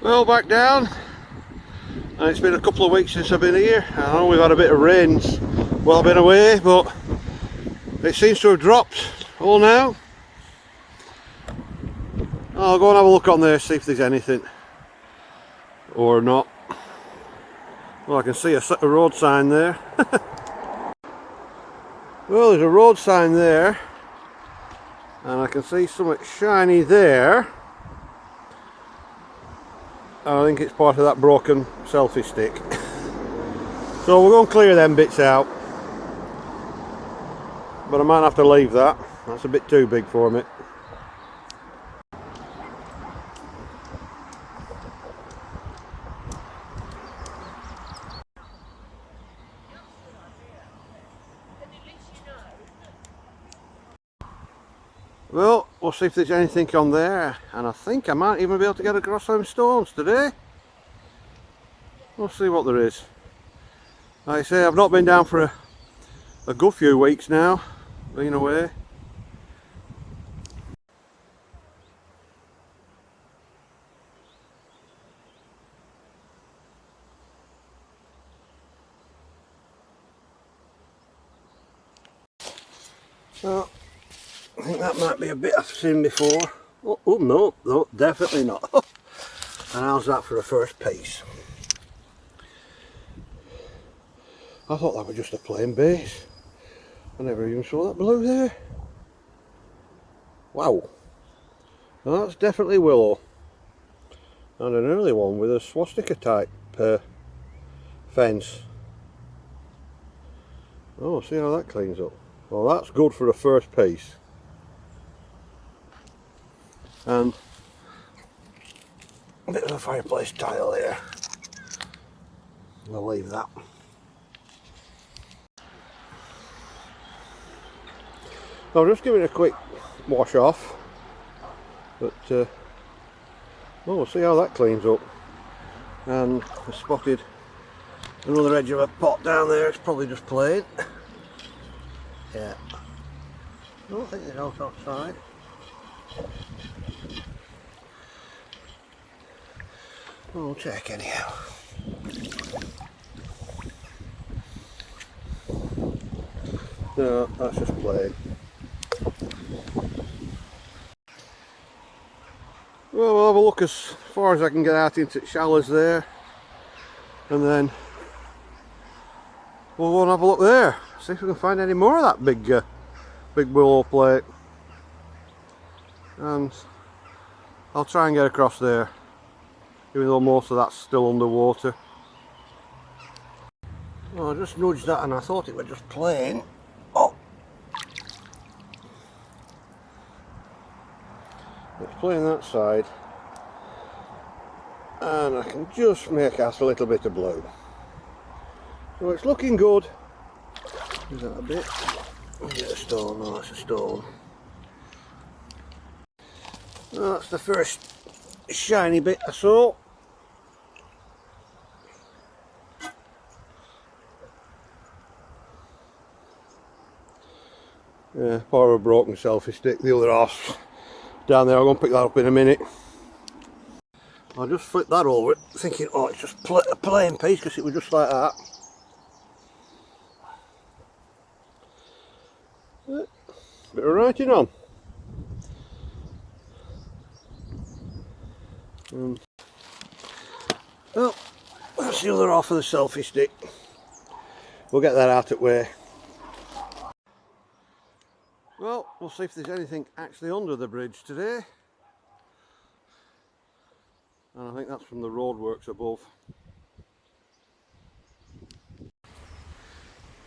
Well, back down, and it's been a couple of weeks since I've been here. I know we've had a bit of rains while I've been away, but it seems to have dropped all now. I'll go and have a look on there, see if there's anything or not. Well, I can see a road sign there. Well, there's a road sign there, and I can see something shiny there. I think it's part of that broken selfie stick. So we're going to clear them bits out, but I might have to leave that. That's a bit too big for me. Well, we'll see if there's anything on there, and I think I might even be able to get across them stones today. We'll see what there is. Like I say, I've not been down for a good few weeks now, being away. So, I think that might be a bit I've seen before. Oh no, definitely not. And how's that for a first piece? I thought that was just a plain base. I never even saw that blue there. Wow. Well, that's definitely willow. And an early one with a swastika type fence. Oh, see how that cleans up. Well, that's good for a first piece. And a bit of a fireplace tile there. We'll leave that. I'll just give it a quick wash off, but oh, we'll see how that cleans up. And I spotted another edge of a pot down there. It's probably just plain. Yeah, I don't think they're out outside. We'll check anyhow. No, that's just plain. Well, we'll have a look as far as I can get out into the shallows there, and then we'll go and have a look there, see if we can find any more of that big willow plate. And I'll try and get across there, even though most of that's still underwater. Well, I just nudged that and I thought it was just plain. Oh! It's plain that side. And I can just make out a little bit of blue. So it's looking good. Is that a bit? Get a stone, no, that's a stone. Well, that's the first shiny bit I saw. Yeah, part of a broken selfie stick, the other half down there. I'm going to pick that up in a minute. I'll just flip that over, thinking, oh, it's just a plain piece, because it was just like that. Bit of writing on. Well, that's the other half of the selfie stick. We'll get that out of the way. Well, we'll see if there's anything actually under the bridge today. And I think that's from the roadworks above.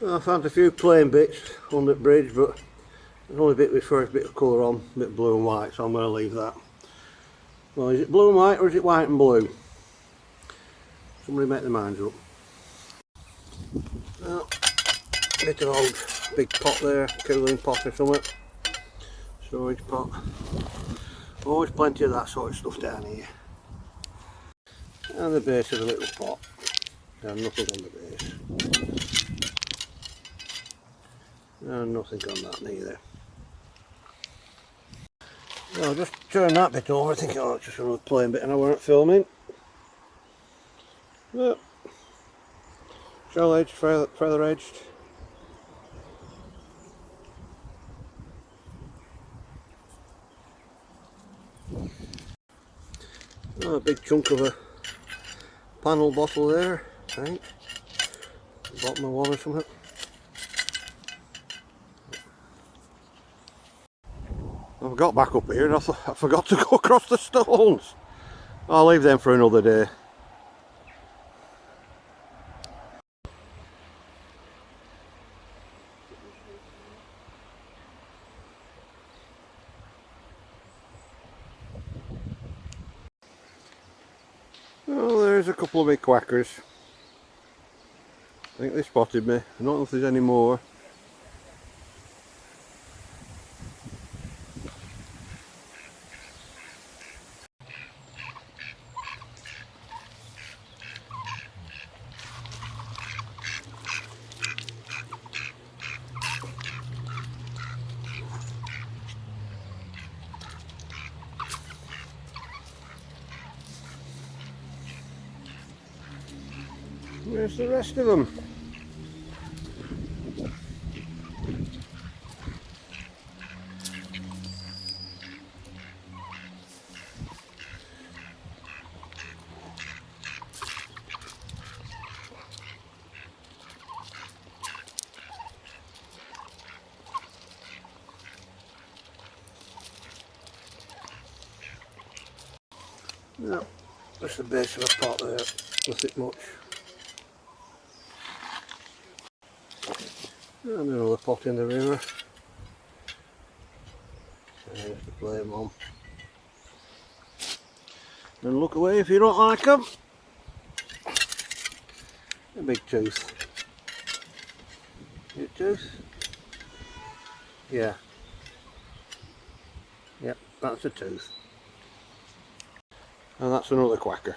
Well, I found a few plain bits under the bridge, but there's only a bit with first bit of colour on, a bit blue and white, so I'm going to leave that. Well, is it blue and white or is it white and blue? Somebody make their minds up. Well, a bit of old big pot there, cooling pot or something. Storage pot. Always plenty of that sort of stuff down here. And the base of the little pot. And nothing on the base. And nothing on that neither. I'll just turn that bit over, thinking, oh, it's just a plain bit and I weren't filming. Yep. Shell edged, feather edged. Oh, a big chunk of a panel bottle there, I think. Bottom of one or something. I've got back up here and I forgot to go across the stones. I'll leave them for another day. Oh, there's a couple of big quackers. I think they spotted me. I don't know if there's any more. Where's the rest of them? No, just the base of a pot there, nothing much. And another pot in the river. There's the flame on. And look away if you don't like them. A big tooth. Is it tooth? Yeah. Yep, that's a tooth. And that's another quacker.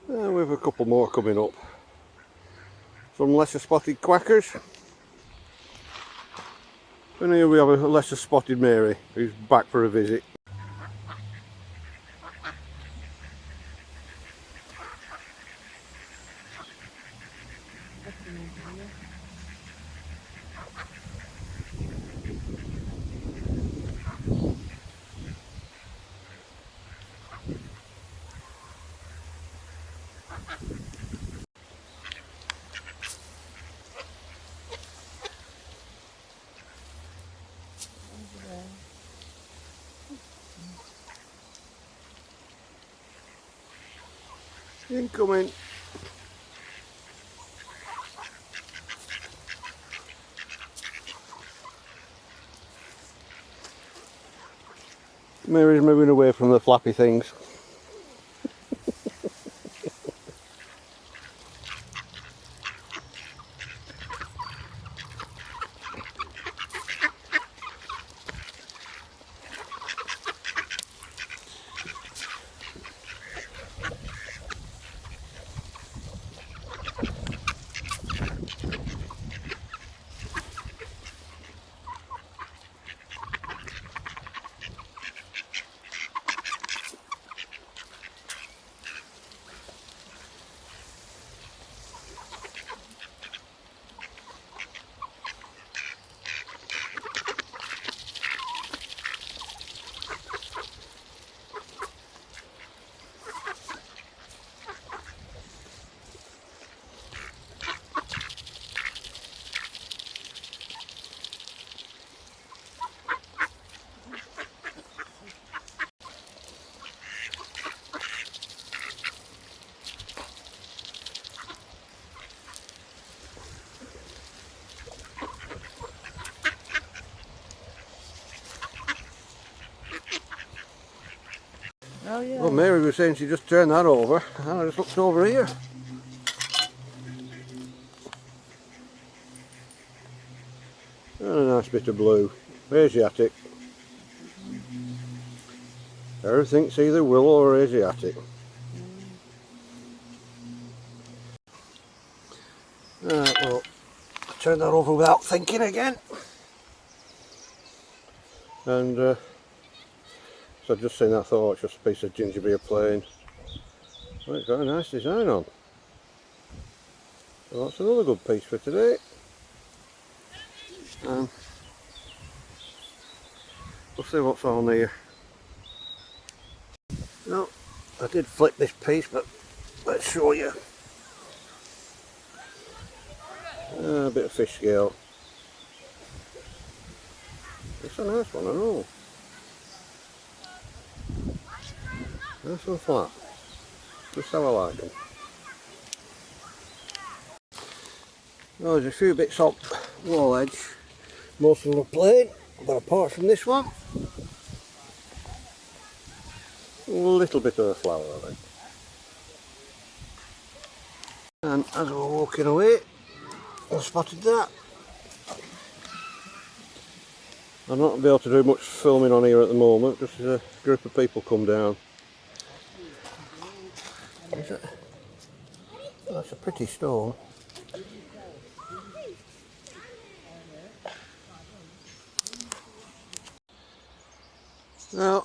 And we have a couple more coming up. Some lesser spotted quackers. And here we have a lesser spotted Mary who's back for a visit. Incoming. Mary's moving away from the flappy things. Oh yeah. Well, Mary was saying she just turned that over, and I just looked over here. And a nice bit of blue. Asiatic. Everything's either willow or Asiatic. Right, well, turn that over without thinking again. And So I've just seen that, thought, oh, it's just a piece of ginger beer plain. Well, it's got a nice design on. So that's another good piece for today. And we'll see what's on here. No, I did flip this piece, but let's show you. A bit of fish scale. It's a nice one, I know. Nice and flat. Just how I like them. Oh, there's a few bits up wall edge. Most of them are plain, but apart from this one, a little bit of a flower, I think. And as we were walking away, I spotted that. I'm not going to be able to do much filming on here at the moment, just as a group of people come down. Oh, that's a pretty stone. Now,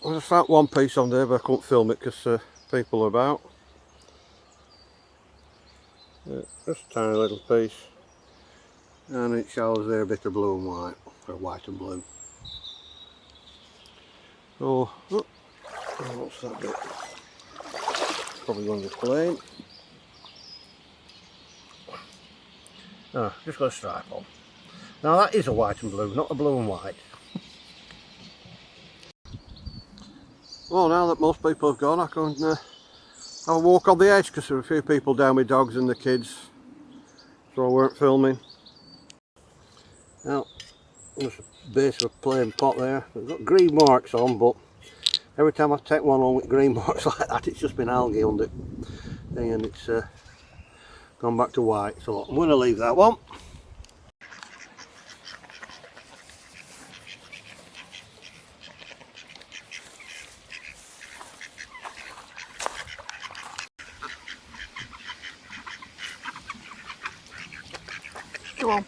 I just found one piece on there, but I couldn't film it because people are about. Just a tiny little piece, and it shows there a bit of blue and white, or white and blue. Oh, what's that bit? Probably one of the plain. Just got a stripe on. Now that is a white and blue, not a blue and white. Well, now that most people have gone, I can have a walk on the edge because there were a few people down with dogs and the kids, so I weren't filming. Now, there's a base of a plain pot there. It's got green marks on, but every time I take one on with green marks like that, it's just been algae on the thing and it's gone back to white. So I'm going to leave that one. Come on.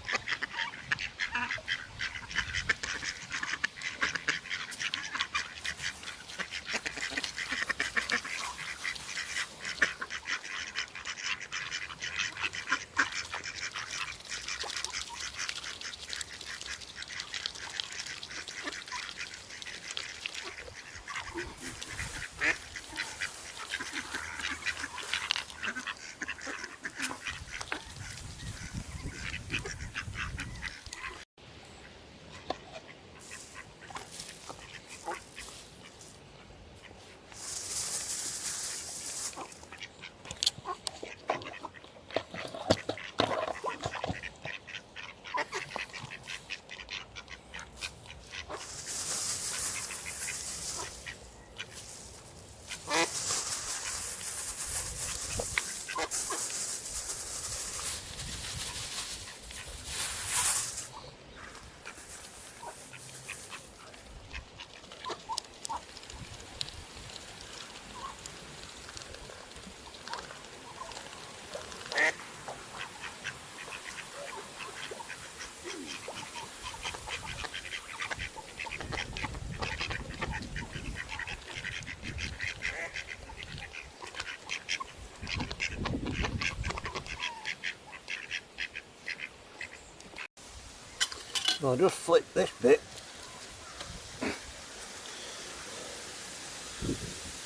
I'll just flip this bit.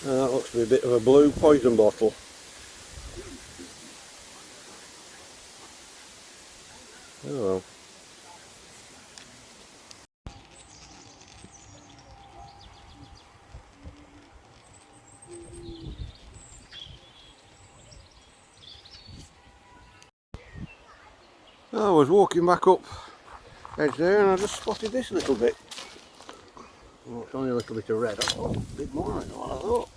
That looks to be a bit of a blue poison bottle. Oh well. I was walking back up edge there and I just spotted this little bit. Oh, it's only a little bit of red. Oh, a bit more than what I thought.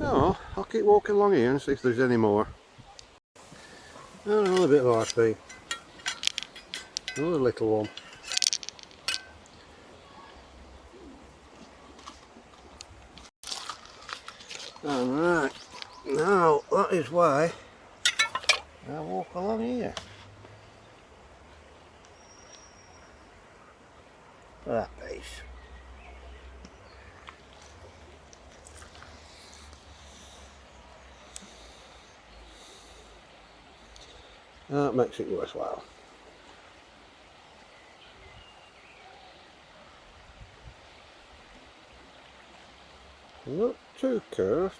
Oh, I'll keep walking along here and see if there's any more. Oh, another bit of RP. Another little one. Alright, now that is why I walk along here. that piece. That makes it worthwhile. Not too curved.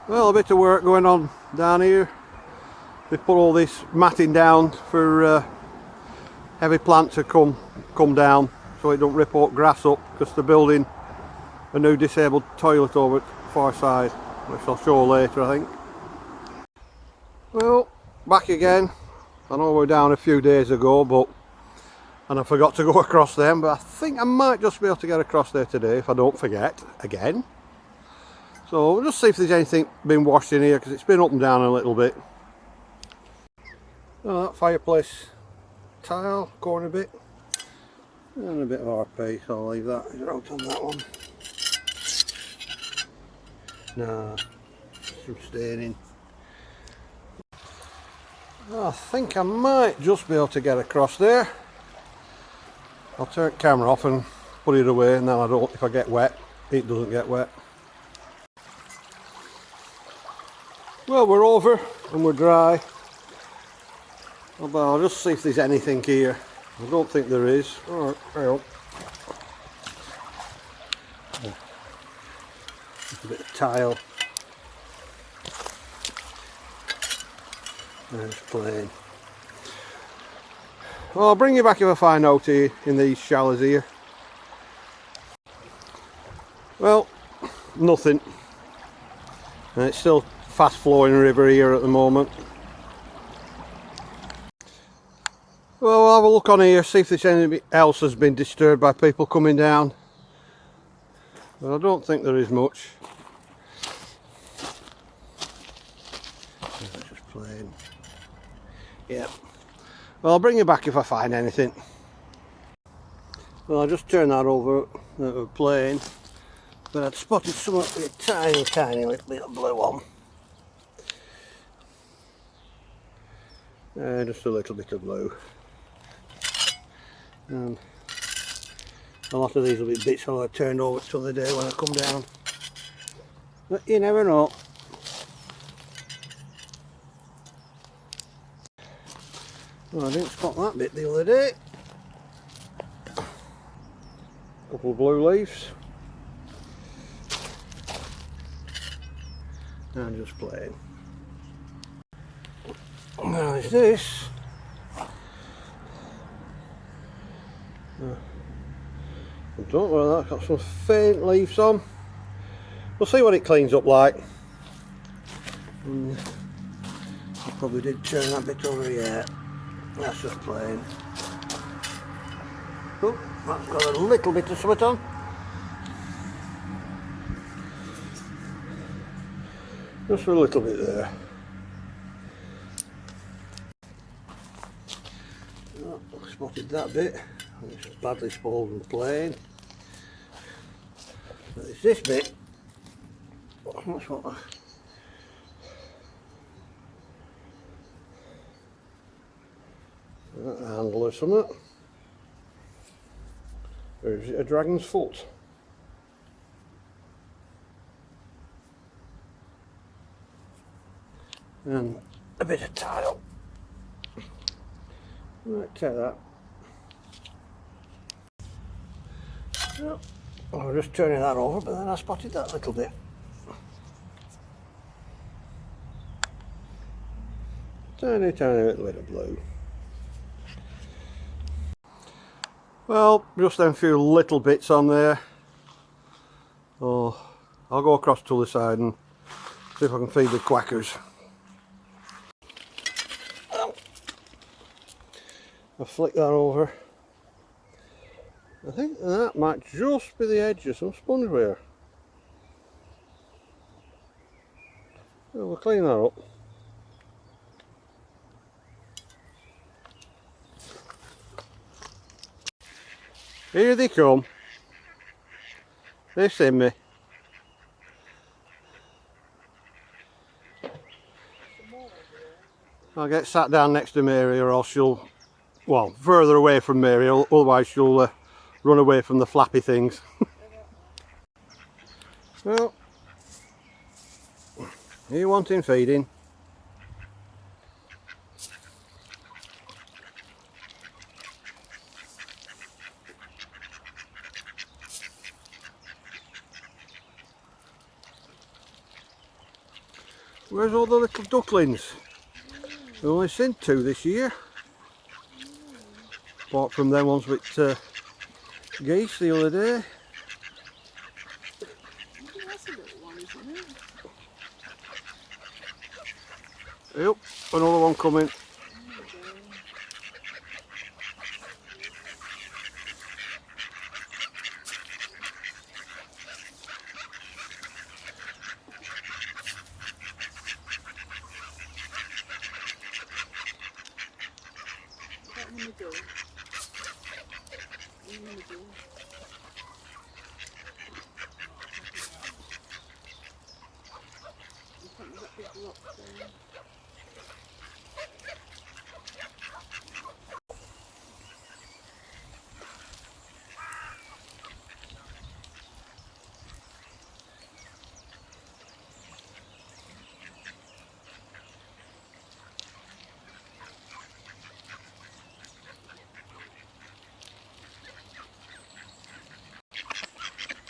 Well, a bit of work going on down here. They put all this matting down for heavy plants to come down, so it don't rip all grass up, because they're building a new disabled toilet over at the far side, which I'll show later, I think. Well, back again. I know we were down a few days ago, and I forgot to go across them, but I think I might just be able to get across there today if I don't forget again. So we'll just see if there's anything been washed in here, because it's been up and down a little bit. Oh, that fireplace tile going a bit, and a bit of RP, so I'll leave that out on that one. Nah, some staining. I think I might just be able to get across there. I'll turn the camera off and put it away, and then if I get wet, it doesn't get wet. Well, we're over and we're dry. But I'll just see if there's anything here. I don't think there is. Alright, well. Just a bit of tile. And it's plain. Well, I'll bring you back if I find out here in these shallows here. Well, nothing. And it's still fast flowing river here at the moment. Well, we'll have a look on here, see if there's anything else has been disturbed by people coming down. But I don't think there is much. That's just plain. Yeah. Well, I'll bring you back if I find anything. Well, I'll just turn that over to plain. But I'd spotted some of a tiny little bit of blue on. Just a little bit of blue. And a lot of these will be bits I turned over the other day when I come down. But you never know. Well, I didn't spot that bit the other day. Couple of blue leaves. And just plain. Now is this. I don't know whether that's got some faint leaves on. We'll see what it cleans up like. I probably did turn that bit over here. That's just plain. Oh, that's got a little bit of something on. Just a little bit there. Oh, spotted that bit. It's badly spoiled and plain. But it's this bit. That's what a handle or something. Or is it a dragon's foot? And a bit of tile. Right, take that. Oh, I was just turning that over, but then I spotted that little bit. Tiny little bit of blue. Well, just them few little bits on there. Oh, I'll go across to the other side and see if I can feed the quackers. I'll flick that over. I think that might just be the edge of some spongeware. So we'll clean that up. Here they come. They see me. I'll get sat down next to Mary, or else she'll, well, further away from Mary, otherwise she'll run away from the flappy things. Well, are you wanting feeding? Where's all the little ducklings? We've only seen 2 this year. Apart from them ones with geese the other day. That's a little one, isn't it? Yep, another one coming. In the middle. In the middle. In front of that big rock there.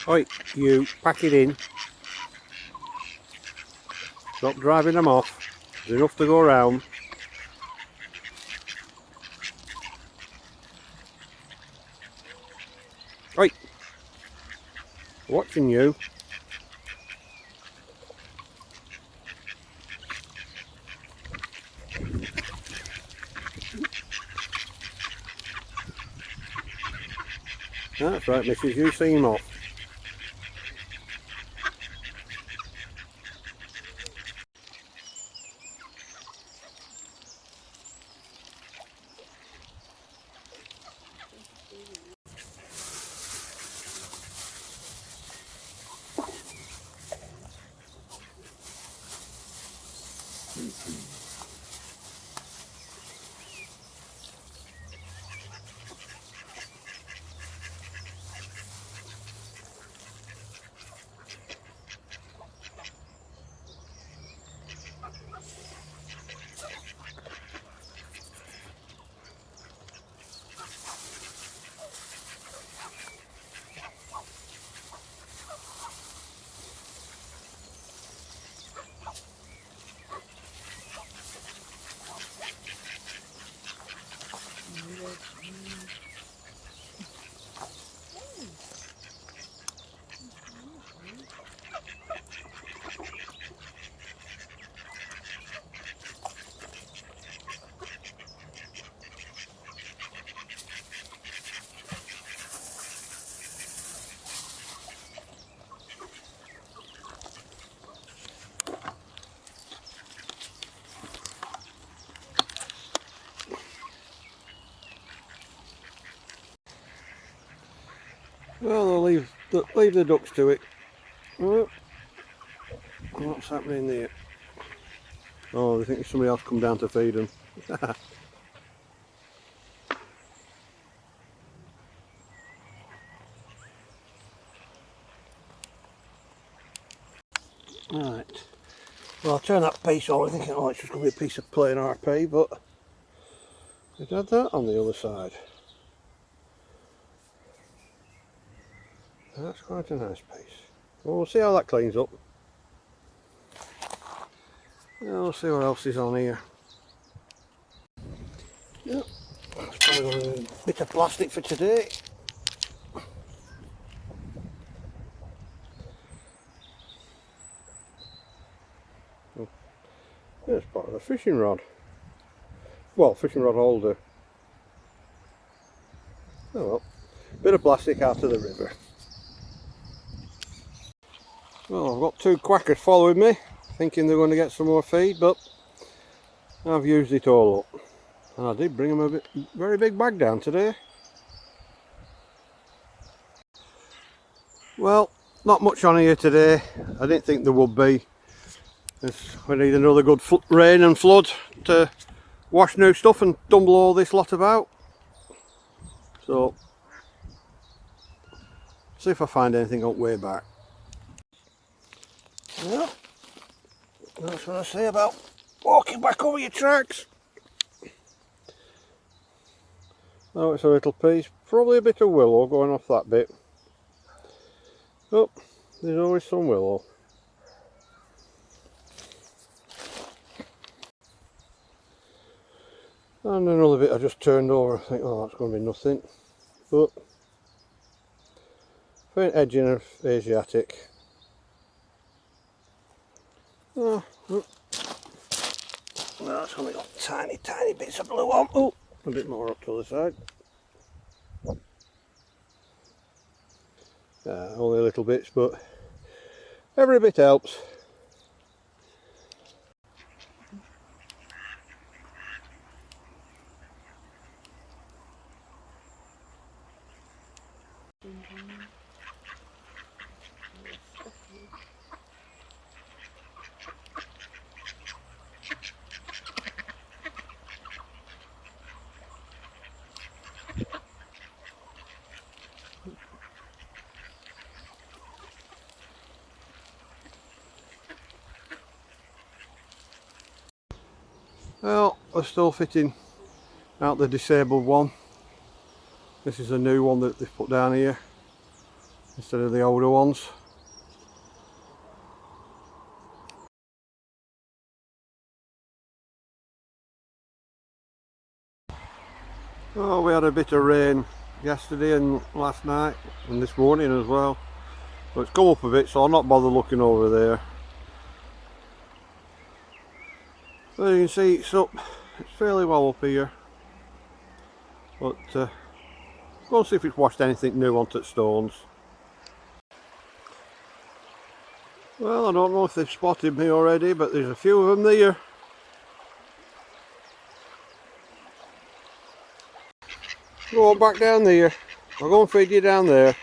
Oi, you, pack it in. Stop driving them off. There's enough to go around. Oi, watching you. That's right, missus, you see him off. Well, they'll leave the ducks to it. Oh, what's happening there? Oh, they think somebody else come down to feed them. Right. Well, I'll turn that piece on. I think it's just going to be a piece of plain RP, but we've had that on the other side. That's quite a nice piece. Well, we'll see how that cleans up. Yeah, we'll see what else is on here. Yep, that's probably a bit of plastic for today. Oh, yeah, it's part of a fishing rod. Well, fishing rod holder. Oh well, bit of plastic out of the river. Well, I've got two quackers following me, thinking they're going to get some more feed, but I've used it all up. And I did bring them a very big bag down today. Well, not much on here today. I didn't think there would be. We need another good rain and flood to wash new stuff and tumble all this lot about. So, see if I find anything on the way back. Well, that's what I say about walking back over your tracks. Oh, it's a little piece, probably a bit of willow going off that bit. Oh, there's always some willow. And another bit I just turned over. I think, oh, that's going to be nothing. But faint edging of Asiatic. Oh, well, that's only got tiny bits of blue on. Oh, a bit more up to the side. Only little bits, but every bit helps. Well, we're still fitting out the disabled one. This is a new one that they've put down here instead of the older ones. Oh, we had a bit of rain yesterday and last night and this morning as well. But it's come up a bit, so I'll not bother looking over there. So you can see it's fairly well up here. But we'll see if it's washed anything new onto the stones. Well, I don't know if they've spotted me already, but there's a few of them there. Go on back down there. I'll go and feed you down there.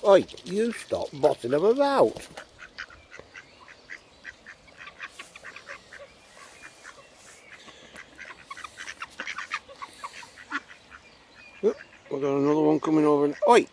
Oi, you stop bossing them about. Oh, we've got another one coming over. Oi!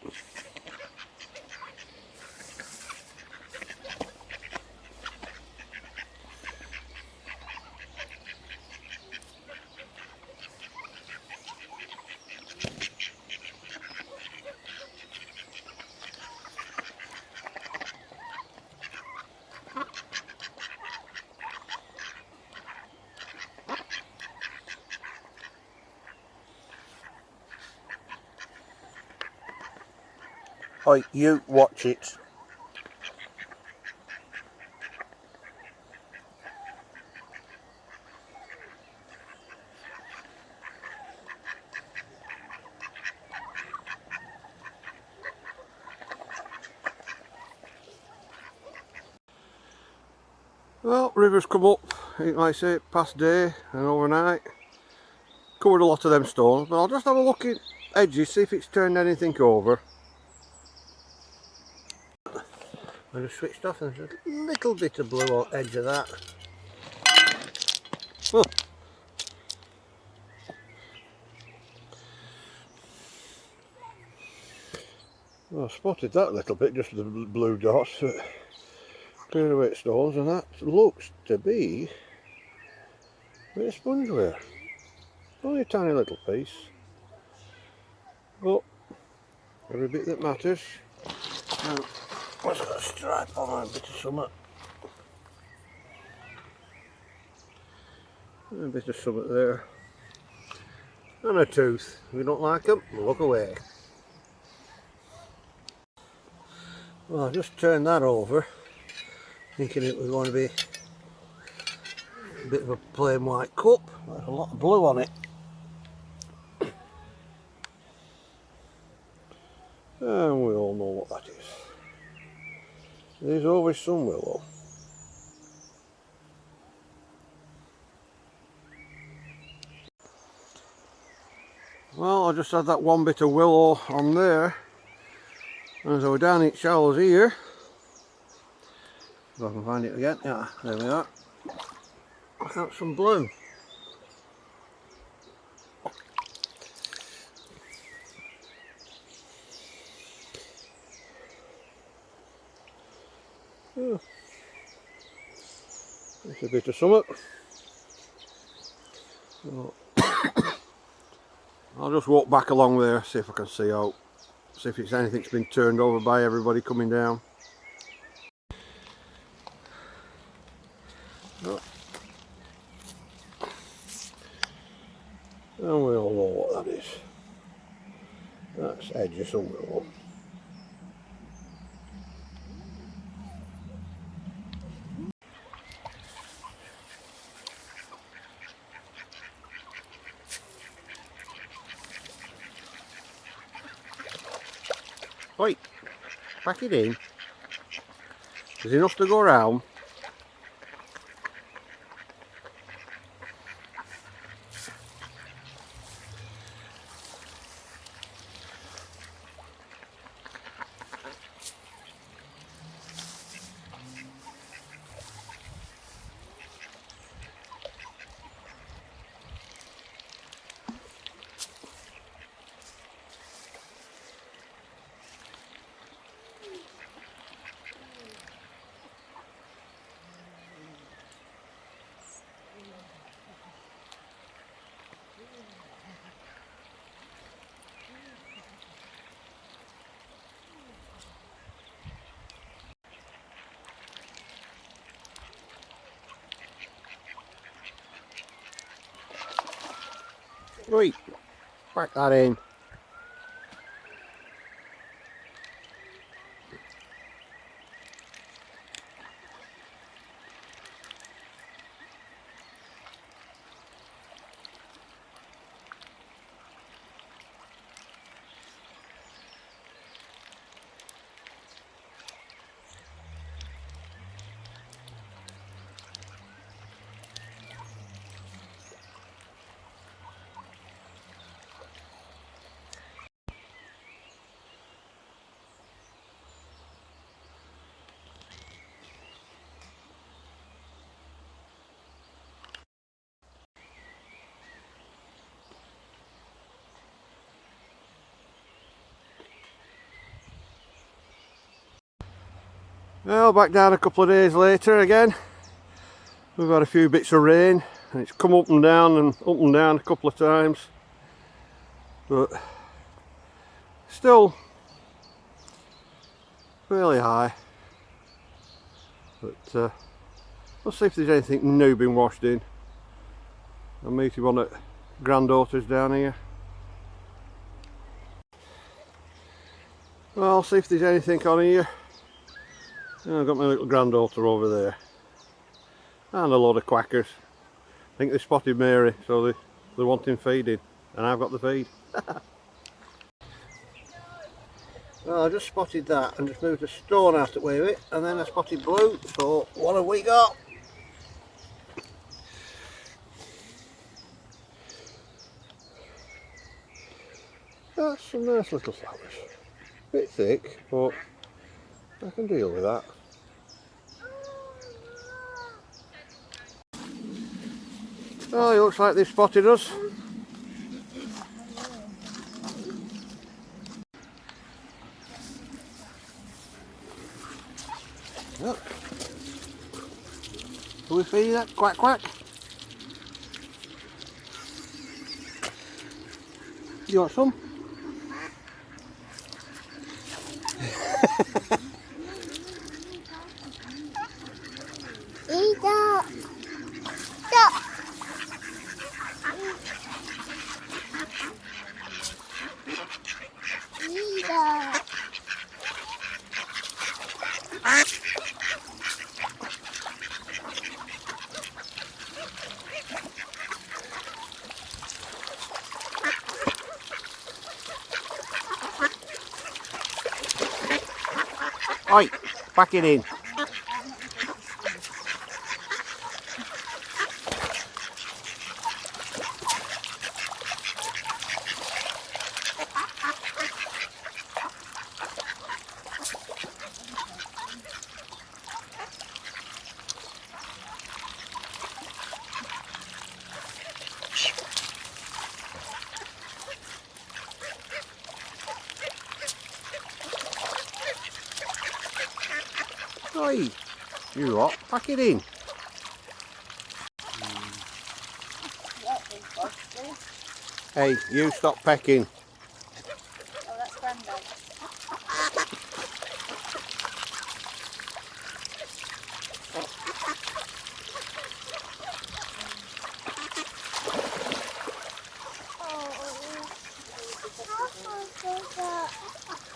Oi, you watch it. Well, river's come up, like I say, past day and overnight. Covered a lot of them stones, but I'll just have a look at edges, see if it's turned anything over. I just switched off and there's a little bit of blue on the edge of that. Oh. Well, I spotted that little bit, just the blue dots, clear away stones, and that looks to be a bit of spongeware. Only a tiny little piece, but every bit that matters. Now, what's got a stripe on it, a bit of something. A bit of something there. And a tooth. If you don't like them, look away. Well, I just turned that over, thinking it was going to be a bit of a plain white cup. There's a lot of blue on it. And we all know what that is. There's always some willow. Well, I just had that one bit of willow on there. And so we're down in shallows here. If I can find it again. Yeah, there we are. Look out, some blue. Oh. It's a bit of something. Oh. I'll just walk back along there, see if I can see out. See if it's anything that's been turned over by everybody coming down. Oh. And we all know what that is. That's edge of some willow. Wait, pack it in. There's enough to go around. Right, pack that in. Well, back down a couple of days later again. We've had a few bits of rain and it's come up and down a couple of times, but still fairly high. But let's see if there's anything new been washed in. I'm meeting one at granddaughter's down here. Well, I'll see if there's anything on here. I've got my little granddaughter over there. And a load of quackers. I think they spotted Mary, so they're wanting feeding. And I've got the feed. Well, I just spotted that and just moved a stone out of the way of it. And then I spotted blue. So what have we got? That's some nice little flowers. Bit thick, but I can deal with that. Oh, it looks like they've spotted us. Look. Can we feed that? Quack quack. You want some? Eat that. Stop. Eat that. Oi, pack it in. Oi, you what? Pack it in. Hey, you stop pecking. Oh, that's Grandad.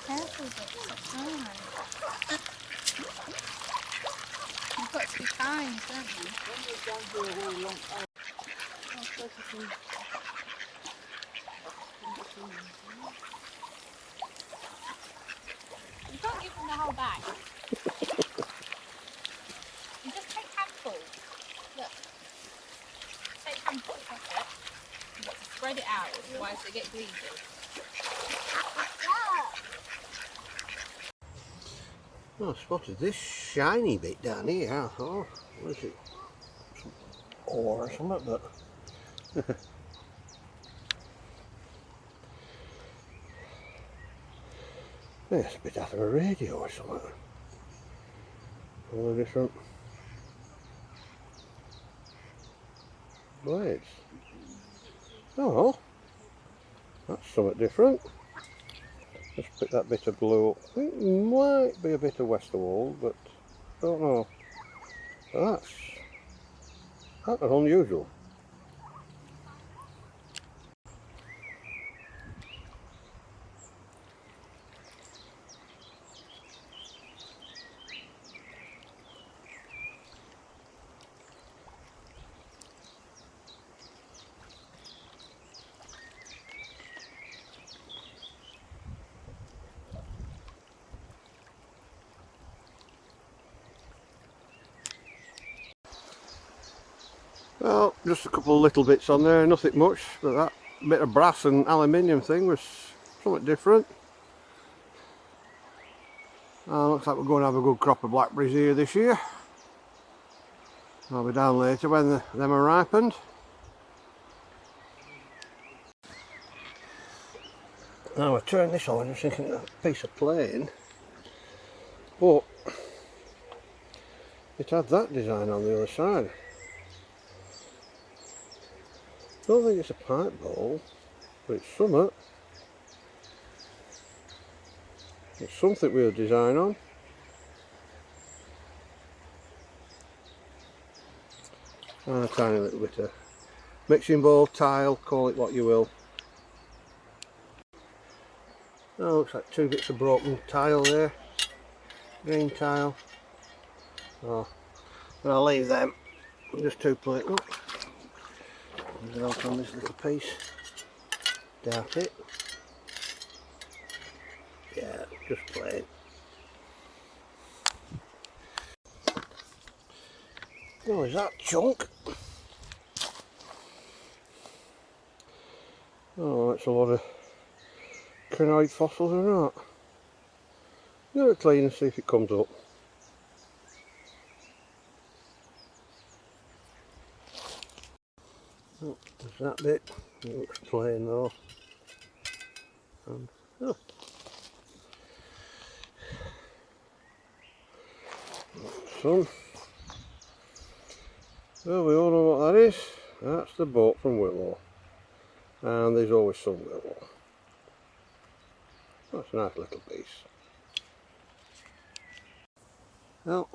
Careful, it's time. You've got to be kind, don't you? You can't give them the whole bag. You just take handfuls. Look. Take handfuls, that's it. You've got to spread it out, otherwise they get greasy. Oh, I spotted this shiny bit down here. I thought, what is it? Some ore or something, but yeah, it's a bit out of a radio or something. All the different blades. Oh, that's something different. Just pick that bit of blue up. I think it might be a bit of Westerwald, but I don't know. But that's unusual. Well, just a couple of little bits on there, nothing much, but that bit of brass and aluminium thing was something different. Looks like we're going to have a good crop of blackberries here this year. I'll be down later when them are ripened. Now I turn this on, I'm just thinking of a piece of plain, but it had that design on the other side. I don't think it's a pipe bowl, but it's something. It's something with a design on. And a tiny little bit of mixing bowl, tile, call it what you will. Oh, looks like two bits of broken tile there. Green tile. Oh, and I'll leave them. Just two plate. Oh. Get out on this little piece. Doubt it. Yeah, just plain. Oh, is that chunk? Oh, that's a lot of crinoid fossils or not. Give it a clean and see if it comes up. Oh, there's that bit. It looks plain though. And, oh. Some. Well, we all know what that is. That's the boat from Willow. And there's always some willow. That's a nice little piece. Well,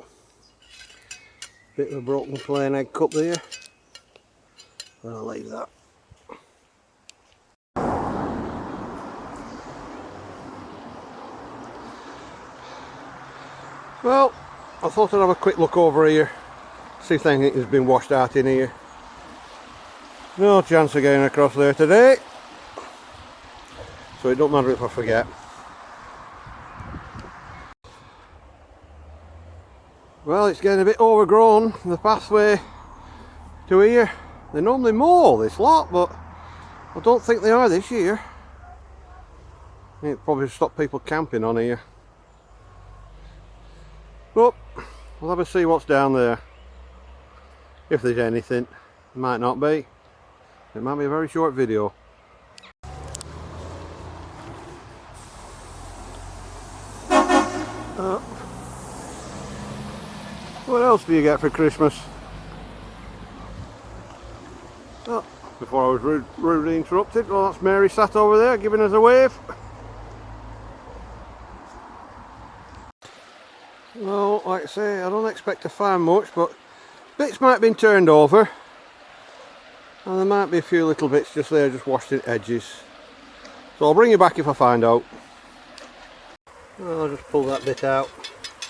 bit of a broken plain egg cup there. I'll leave that. Well, I thought I'd have a quick look over here, see if anything has been washed out in here. No chance of getting across there today, so it don't matter if I forget. Well, it's getting a bit overgrown, the pathway to here. They normally mow this lot, but I don't think they are this year. I think it'll probably stop people camping on here. But we'll have a see what's down there. If there's anything. It might not be. It might be a very short video. What else do you get for Christmas? Oh, before I was rudely interrupted, well, that's Mary sat over there giving us a wave. Well, like I say, I don't expect to find much, but bits might have been turned over. And there might be a few little bits just there, just washed in edges. So I'll bring you back if I find out. I'll just pull that bit out.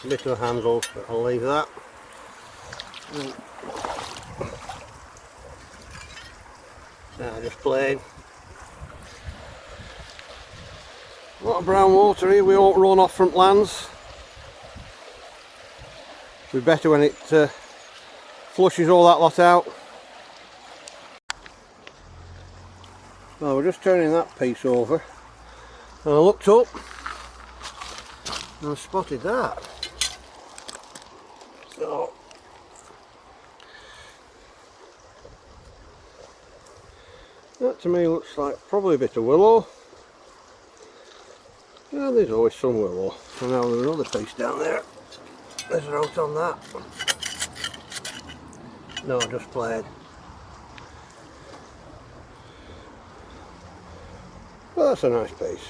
A bit of a handle, but I'll leave that. Just plain. A lot of brown water here, we won't run off front lands. It'll be better when it flushes all that lot out. Well, we're just turning that piece over, and I looked up and I spotted that. So that to me looks like probably a bit of willow. Yeah, there's always some willow. And now there's another piece down there. There's a out on that. No, just plain. Well, that's a nice piece.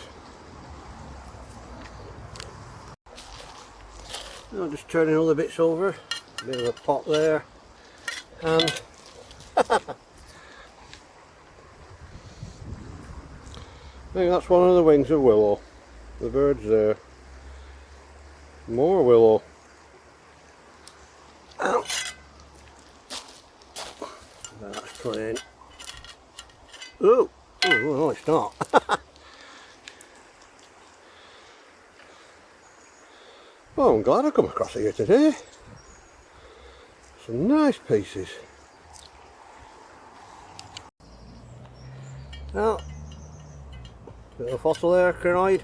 Now just turning all the bits over. A bit of a pot there. And maybe that's one of the wings of willow. The bird's there. More willow. Ow. That's plain. Oh, no, it's not. Oh, I'm glad I come across here today. Some nice pieces. Well, bit of a fossil there, crinoid.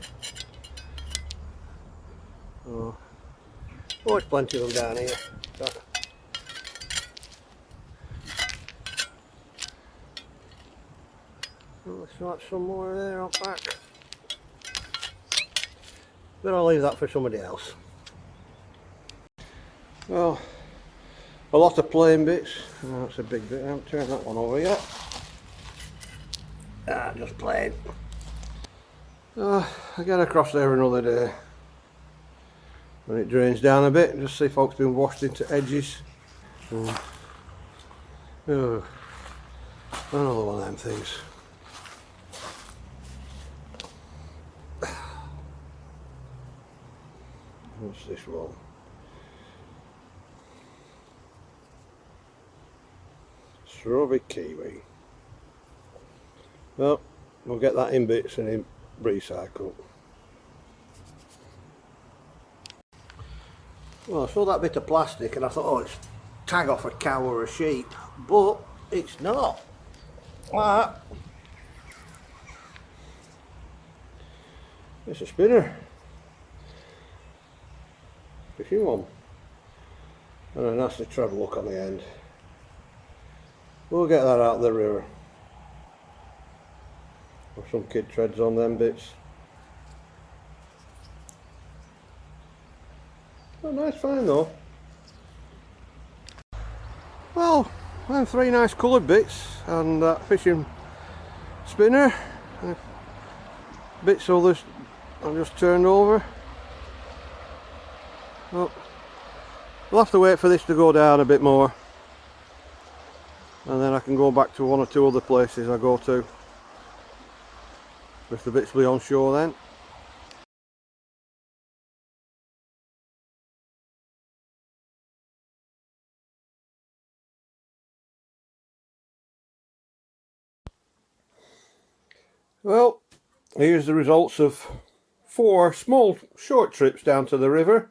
Oh, there's plenty of them down here. Let's like some more there on back. But I'll leave that for somebody else. Well, a lot of plain bits. Oh, that's a big bit. I haven't turned that one over yet. Ah, just plain. I get across there another day. When it drains down a bit, just see if it's been washed into edges. Oh, another one of them things. What's this one? Strawberry kiwi. Well, we'll get that in bits and in recycle. Well, I saw that bit of plastic and I thought, oh, it's tag off a cow or a sheep, but it's not. It's a spinner. Fishing one. And a nasty treble hook on the end. We'll get that out of the river. Or some kid treads on them bits. Oh, nice find though. Well, them three nice coloured bits and that fishing spinner. Bits of this I've just turned over. Well, we'll have to wait for this to go down a bit more. And then I can go back to one or two other places I go to. If the bits will be on shore then. Well, here's the results of 4 small short trips down to the river.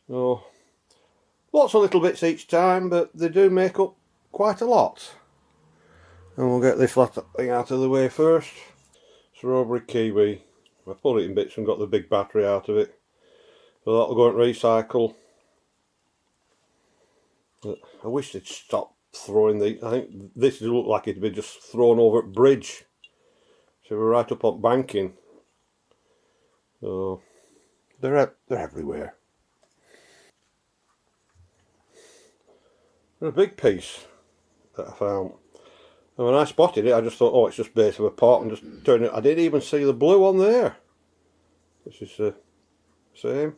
So, lots of little bits each time, but they do make up quite a lot. And we'll get this last thing out of the way first. Strawberry kiwi. I pulled it in bits and got the big battery out of it. So that'll go and recycle. But I wish they'd stop throwing these. I think this would look like it'd be just thrown over at bridge. So we're right up on banking. So they're everywhere. They're a big piece that I found. And when I spotted it, I just thought, oh, it's just base of a pot, and just turned it. I didn't even see the blue on there. This is the same.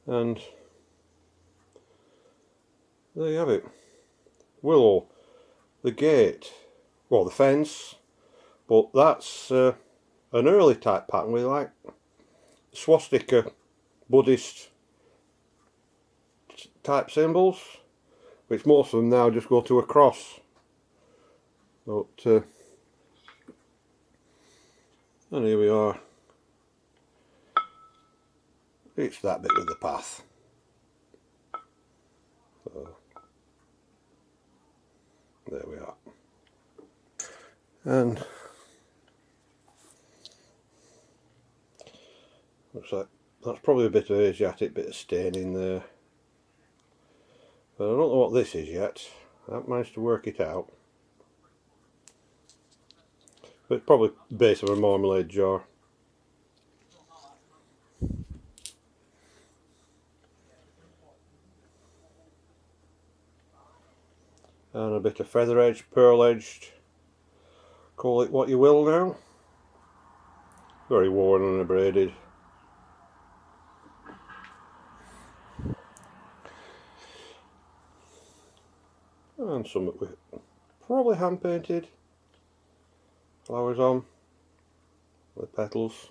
And there you have it. Willow, the gate, well, the fence, but that's an early type pattern with like swastika Buddhist type symbols, which most of them now just go to a cross. But and here we are. It's that bit of the path. So there we are. And looks like that's probably a bit of Asiatic, bit of stain in there. But I don't know what this is yet. I haven't managed to work it out. But it's probably the base of a marmalade jar. And a bit of feather edged, pearl edged. Call it what you will now. Very worn and abraded. And some with probably hand painted flowers on with petals.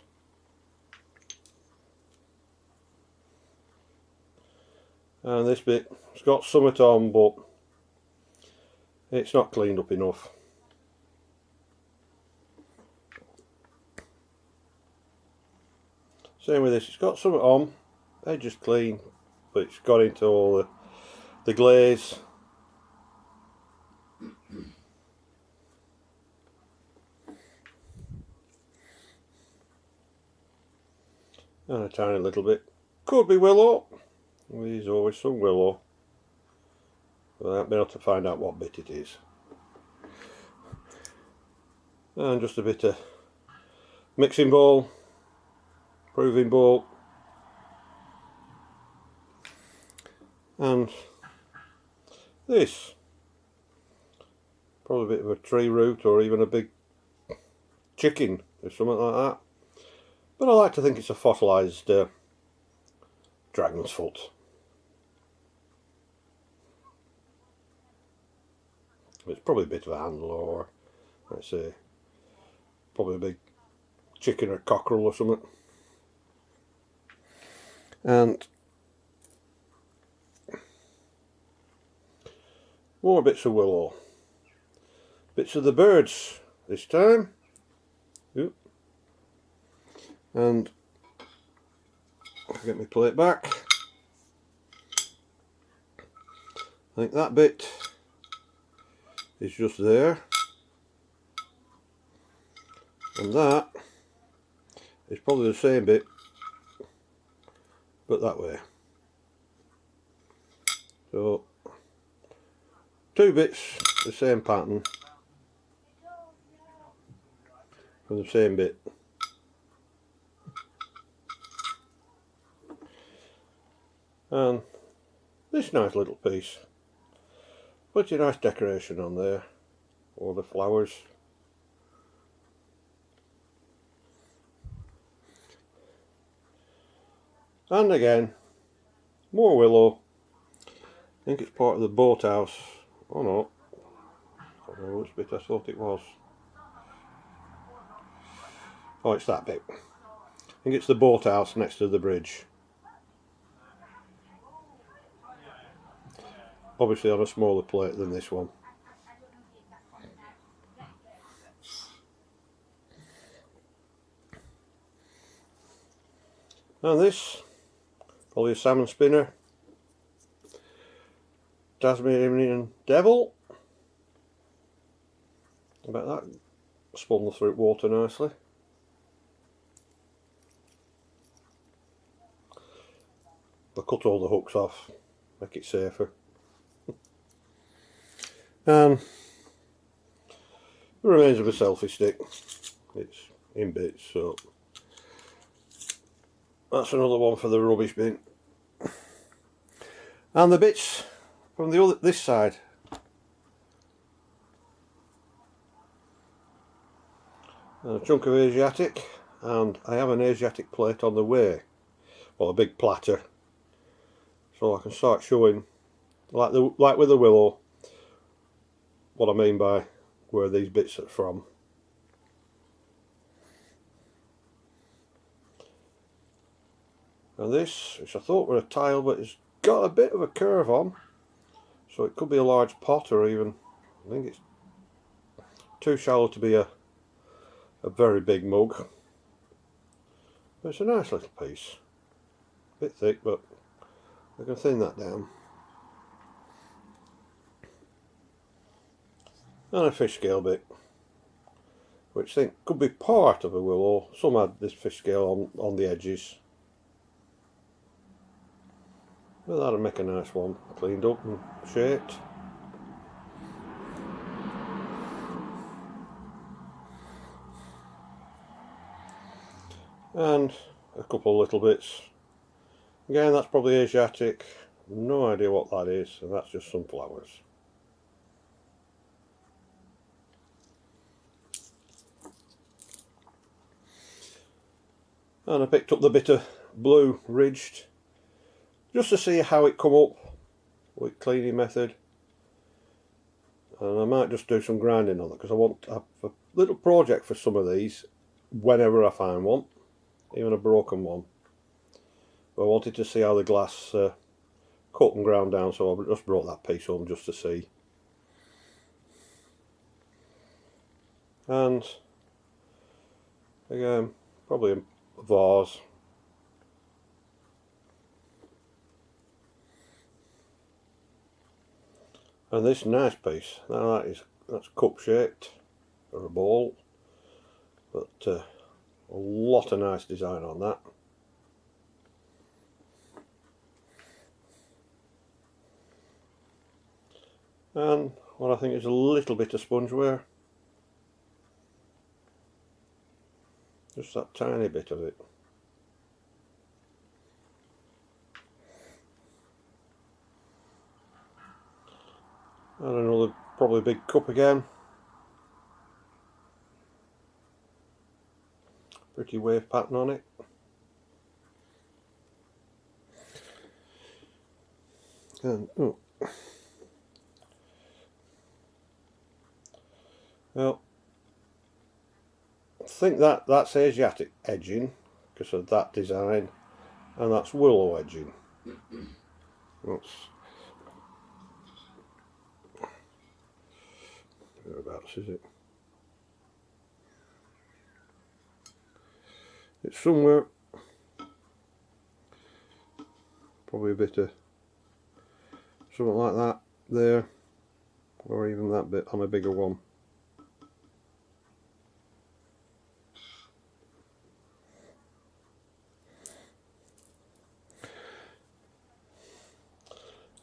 And this bit, it's got something on, but it's not cleaned up enough. Same with this, it's got something on, edge is clean, but it's got into all the glaze. And a tiny little bit. Could be willow. There's always some willow. But I haven't been able to find out what bit it is. And just a bit of mixing bowl, proving bowl, and this. Probably a bit of a tree root or even a big chicken or something like that. But I like to think it's a fossilised dragon's foot. It's probably a bit of a handle, or let's say probably a big chicken or cockerel or something. And more bits of willow. Bits of the birds this time. Oop. And I'll get my plate back. I think that bit is just there, and that it's probably the same bit, but that way. So 2 bits, the same pattern, from the same bit. And this nice little piece, pretty nice decoration on there, all the flowers. And again, more willow. I think it's part of the boathouse. Oh no, I don't know which bit I thought it was. Oh, it's that bit. I think it's the boathouse next to the bridge. Obviously on a smaller plate than this one. And this, probably a salmon spinner. Tasmanian devil. I bet that spun through water nicely. I'll cut all the hooks off, make it safer. And the remains of a selfie stick. It's in bits, so that's another one for the rubbish bin. And the bits from this side. And a chunk of Asiatic, and I have an Asiatic plate on the way, well, a big platter, so I can start showing, like with the willow, what I mean by where these bits are from. And this, which I thought were a tile, but it's got a bit of a curve on, so it could be a large pot, or even, I think it's too shallow to be a very big mug. But it's a nice little piece. A bit thick, but I can thin that down. And a fish scale bit, which I think could be part of a willow. Some had this fish scale on the edges. Well, that'll make a nice one, cleaned up and shaped. And a couple of little bits. Again, that's probably Asiatic. No idea what that is, and that's just some flowers. And I picked up the bit of blue ridged, just to see how it come up with cleaning method. And I might just do some grinding on it, because I want to have a little project for some of these whenever I find one, even a broken one. But I wanted to see how the glass cut and ground down, so I just brought that piece home just to see. And again, probably a vase. And this nice piece, now that's cup shaped, or a bowl, but a lot of nice design on that. And what I think is a little bit of spongeware, just that tiny bit of it. And another probably big cup again. Pretty wave pattern on it. And oh, well, I think that's Asiatic edging because of that design, and that's willow edging. That's whereabouts is it? It's somewhere, probably a bit of something like that there, or even that bit on a bigger one.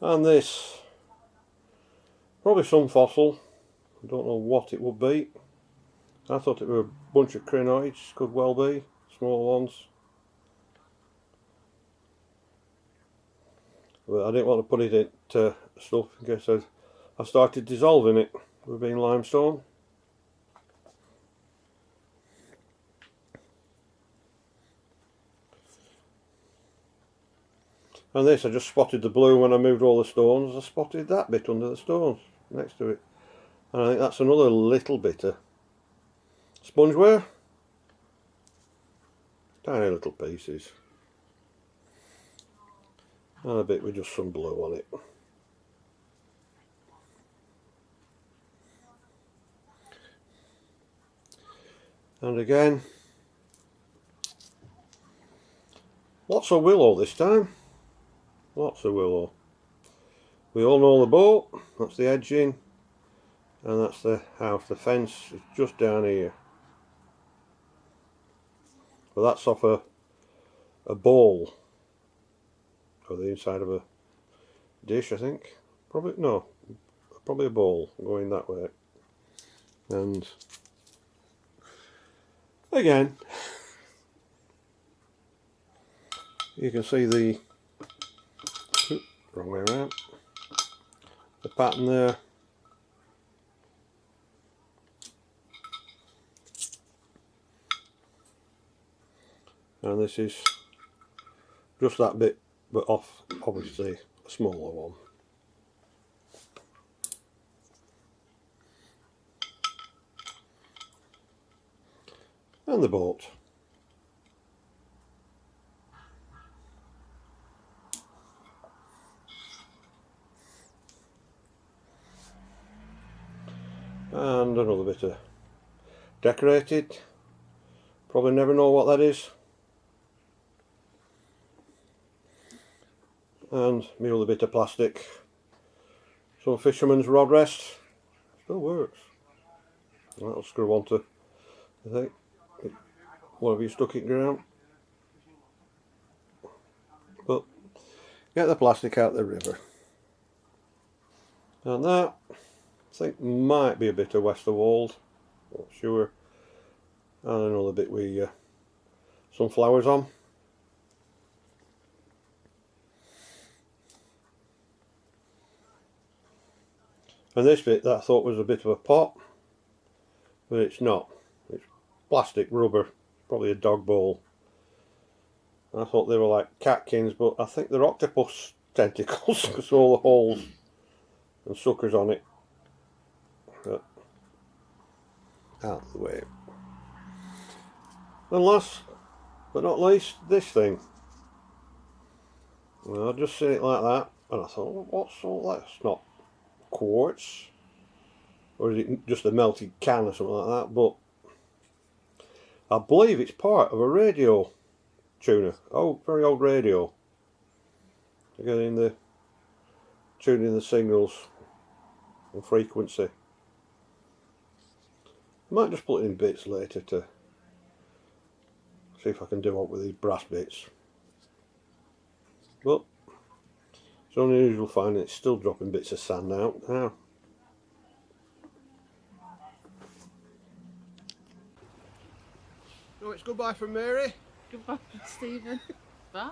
And this, probably some fossil. I don't know what it would be. I thought it were a bunch of crinoids, could well be, small ones. But I didn't want to put it in stuff in case I started dissolving it with being limestone. And this, I just spotted the blue when I moved all the stones. I spotted that bit under the stones next to it. And I think that's another little bit of spongeware. Tiny little pieces. And a bit with just some blue on it. And again, lots of willow this time. Lots of willow. We all know the boat, that's the edging, and that's the house. The fence is just down here. Well, that's off a bowl, or the inside of a dish, I think. Probably, no, probably a bowl going that way. And again, you can see the wrong way around, the pattern there. And this is just that bit, but off, obviously, a smaller one. And the boat. And another bit of decorated. Probably never know what that is. And my other bit of plastic. Some fisherman's rod rest. Still works. That'll screw onto, I think, whatever you stuck it ground. But get the plastic out of the river. And that, I think, might be a bit of Westerwald, not sure. And another bit with some flowers on. And this bit that I thought was a bit of a pot, but it's not. It's plastic rubber, probably a dog bowl. I thought they were like catkins, but I think they're octopus tentacles because all the holes and suckers on it. But out of the way. And last but not least, this thing. Well, I just seen it like that, and I thought, well, what's all that? It's not quartz, or is it just a melted can or something like that? But I believe it's part of a radio tuner. Oh, very old radio. Getting the tuning the signals and frequency. I might just put it in bits later to see if I can do up with these brass bits. But it's unusual finding it's still dropping bits of sand out now. So it's goodbye from Mary. Goodbye, Stephen. Bye.